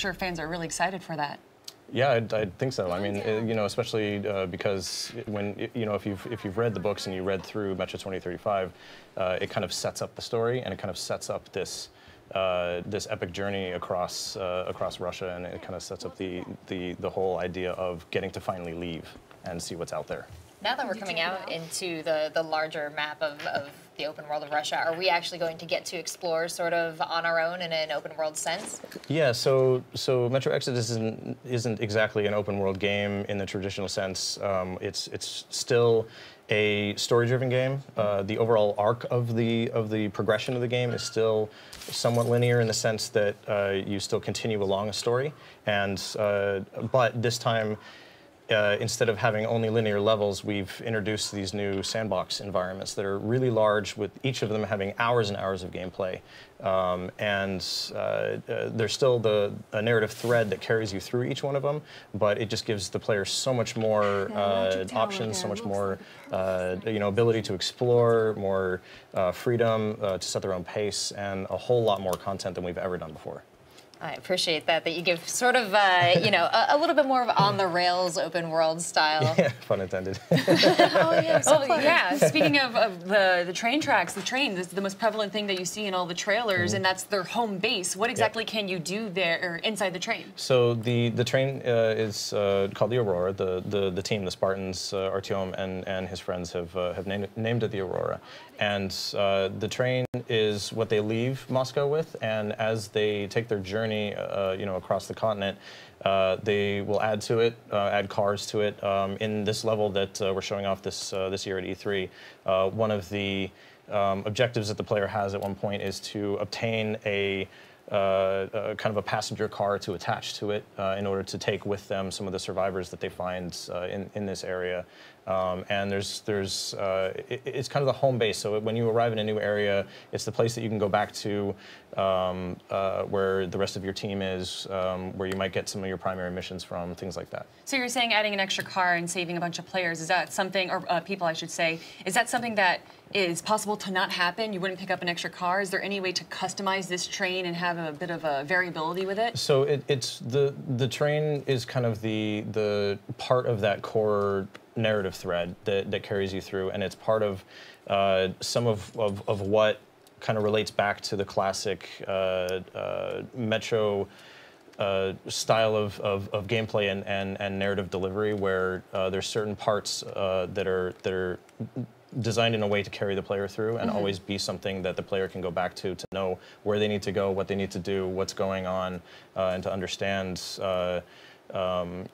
sure fans are really excited for that. Yeah, I think so. I mean, you know, especially because when, you know, if you've read the books and you read through Metro 2035, it kind of sets up the story, and it kind of sets up this this epic journey across across Russia, and it kind of sets up the whole idea of getting to finally leave and see what's out there. Now that we're coming out into the larger map of the open world of Russia, are we actually going to get to explore sort of on our own in an open world sense? Yeah, so Metro Exodus isn't exactly an open world game in the traditional sense. It's still a story-driven game. The overall arc of the progression of the game is still somewhat linear in the sense that you still continue along a story, and but this time, instead of having only linear levels, we've introduced these new sandbox environments that are really large, with each of them having hours and hours of gameplay. There's still a narrative thread that carries you through each one of them, but it just gives the player so much more options, so much more you know, ability to explore, more freedom to set their own pace, and a whole lot more content than we've ever done before. I appreciate that you give sort of, you know, a little bit more of on-the-rails open world style. Yeah, pun intended. Oh, yeah, so yeah. Speaking of the train tracks, the train is the most prevalent thing that you see in all the trailers, and that's their home base. What exactly can you do there, or inside the train? So the train is called the Aurora. The team, the Spartans, Artyom and his friends have named it the Aurora. And the train is what they leave Moscow with, and as they take their journey, you know, across the continent, they will add to it, add cars to it. In this level that we're showing off this year at E3, one of the objectives that the player has at one point is to obtain a kind of a passenger car to attach to it in order to take with them some of the survivors that they find in this area. And it's kind of the home base. So when you arrive in a new area, it's the place that you can go back to where the rest of your team is, where you might get some of your primary missions from, things like that. So you're saying adding an extra car and saving a bunch of players, is that something, or people I should say, is that something that is possible to not happen? You wouldn't pick up an extra car? Is there any way to customize this train and have a bit of a variability with it? So it's the train is kind of the part of that core narrative thread that carries you through, and it's part of some of what kind of relates back to the classic Metro style of gameplay and narrative delivery, where there's certain parts that are designed in a way to carry the player through and always be something that the player can go back to know where they need to go, what they need to do, what's going on, and to understand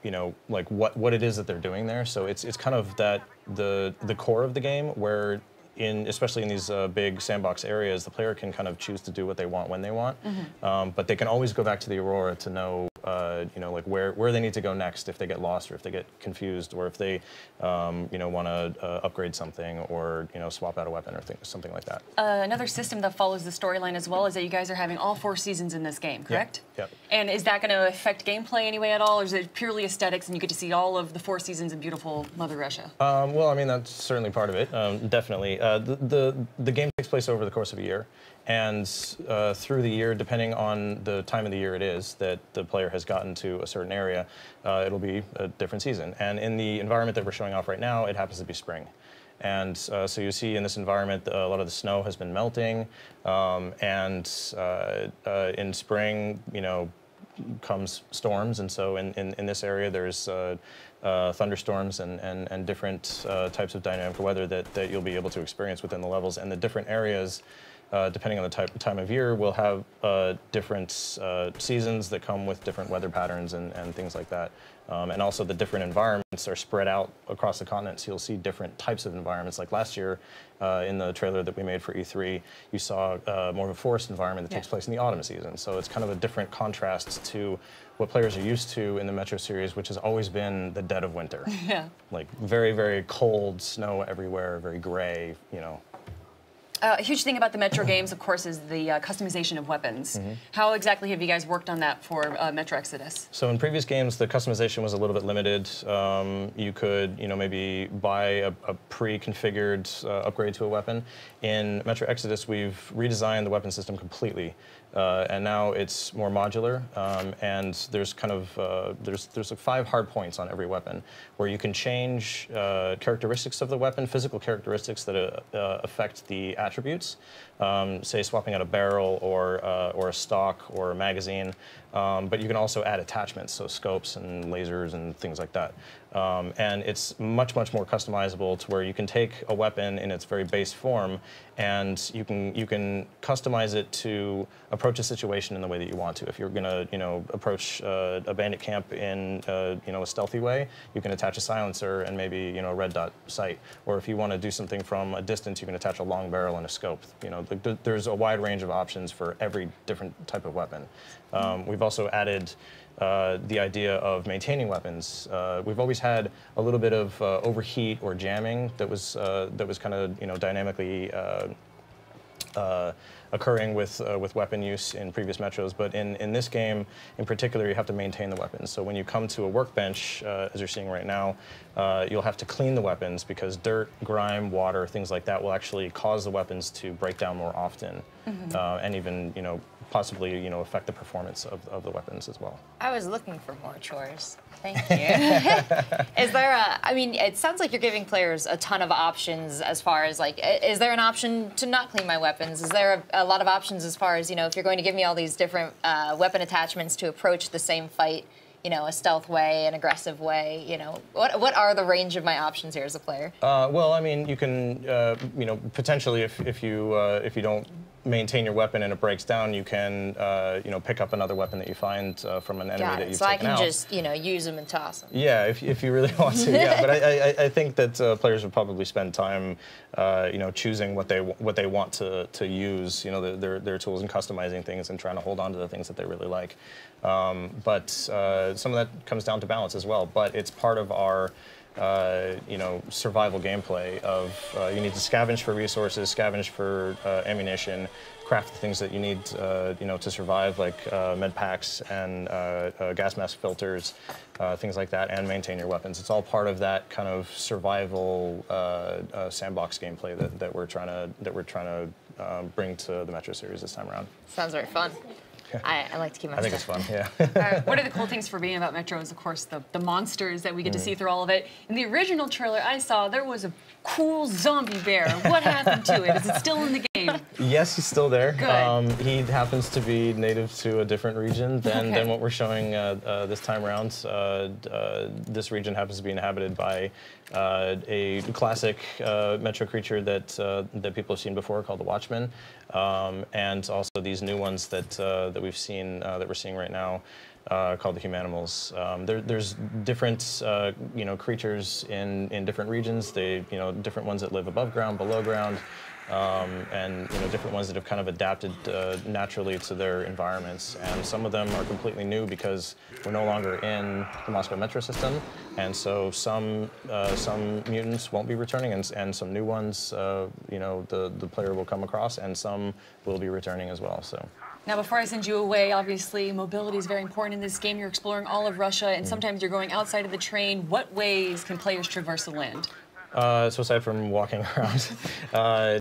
you know, like what it is that they're doing there. So it's kind of that the core of the game, where especially in these big sandbox areas, the player can kind of choose to do what they want when they want, but they can always go back to the Aurora to know you know, like where they need to go next if they get lost, or if they get confused, or if they you know, want to upgrade something, or you know, swap out a weapon, or something like that. Another system that follows the storyline as well is that you guys are having all 4 seasons in this game, correct? Yep. And is that going to affect gameplay anyway at all, or is it purely aesthetics and you get to see all of the 4 seasons in beautiful Mother Russia? Well, I mean, that's certainly part of it, definitely. The game takes place over the course of a year, and through the year, depending on the time of the year it is that the player has gotten to a certain area, it'll be a different season. And in the environment that we're showing off right now, it happens to be spring. And so you see in this environment, a lot of the snow has been melting, and in spring, you know, comes storms, and so in this area there's thunderstorms and different types of dynamic weather that you'll be able to experience within the levels, and the different areas, depending on the time of year, will have different seasons that come with different weather patterns and things like that. And also the different environments are spread out across the continent, so you'll see different types of environments. Like last year, in the trailer that we made for E3, you saw more of a forest environment that takes place in the autumn season. So it's kind of a different contrast to what players are used to in the Metro series, which has always been the dead of winter. Yeah. Like very, very cold, snow everywhere, very gray, you know. A huge thing about the Metro games, of course, is the customization of weapons. How exactly have you guys worked on that for Metro Exodus? So in previous games, the customization was a little bit limited. You could, maybe buy a pre-configured upgrade to a weapon. In Metro Exodus, we've redesigned the weapon system completely. And now it's more modular, and there's kind of there's like 5 hard points on every weapon where you can change characteristics of the weapon, physical characteristics that affect the attributes. Say swapping out a barrel or a stock or a magazine, but you can also add attachments, so scopes and lasers and things like that. And it's much more customizable to where you can take a weapon in its very base form, and you can customize it to approach a situation in the way that you want to. If you're going to approach a bandit camp in a stealthy way, you can attach a silencer and maybe a red dot sight. Or if you want to do something from a distance, you can attach a long barrel and a scope. There's a wide range of options for every different type of weapon. We've also added the idea of maintaining weapons. We've always had a little bit of overheat or jamming that was kind of dynamically occurring with weapon use in previous Metros, but in this game in particular, you have to maintain the weapons. So when you come to a workbench, as you're seeing right now, you'll have to clean the weapons because dirt, grime, water, things like that will actually cause the weapons to break down more often, and even possibly affect the performance of the weapons as well. I was looking for more chores. Thank you. Is there I mean, it sounds like you're giving players a ton of options as far as is there an option to not clean my weapons? Is there a lot of options as far as, if you're going to give me all these different weapon attachments to approach the same fight, a stealth way, an aggressive way, what are the range of my options here as a player? Well, I mean, you can, potentially if you don't maintain your weapon and it breaks down, you can, pick up another weapon that you find from an enemy that you've taken out. So I can just, use them and toss them. Yeah, if you really want to. Yeah, but I think that players would probably spend time, choosing what they want to use, their tools, and customizing things and trying to hold on to the things that they really like. But some of that comes down to balance as well. But it's part of our survival gameplay of you need to scavenge for resources, scavenge for ammunition, craft the things that you need, to survive, like med packs and gas mask filters, things like that, and maintain your weapons. It's all part of that kind of survival sandbox gameplay that we're trying to bring to the Metro series this time around. Sounds very fun. I like to keep my I think it's fun, yeah. One of the cool things for being about Metro is, of course, the monsters that we get to see through all of it. In the original trailer I saw, there was a cool zombie bear. What happened to it? Is it still in the game? Yes, he's still there. Good. He happens to be native to a different region than what we're showing this time around. This region happens to be inhabited by a classic Metro creature that people have seen before called the Watchmen, and also these new ones that we've seen that we're seeing right now. Called the Humanimals. There's different, creatures in different regions. Different ones that live above ground, below ground, and different ones that have kind of adapted naturally to their environments. And some of them are completely new because we're no longer in the Moscow Metro system, and so some mutants won't be returning, and some new ones, the player will come across, and some will be returning as well. So. Now, before I send you away, obviously, mobility is very important in this game. You're exploring all of Russia, and sometimes you're going outside of the train. What ways can players traverse the land? So aside from walking around,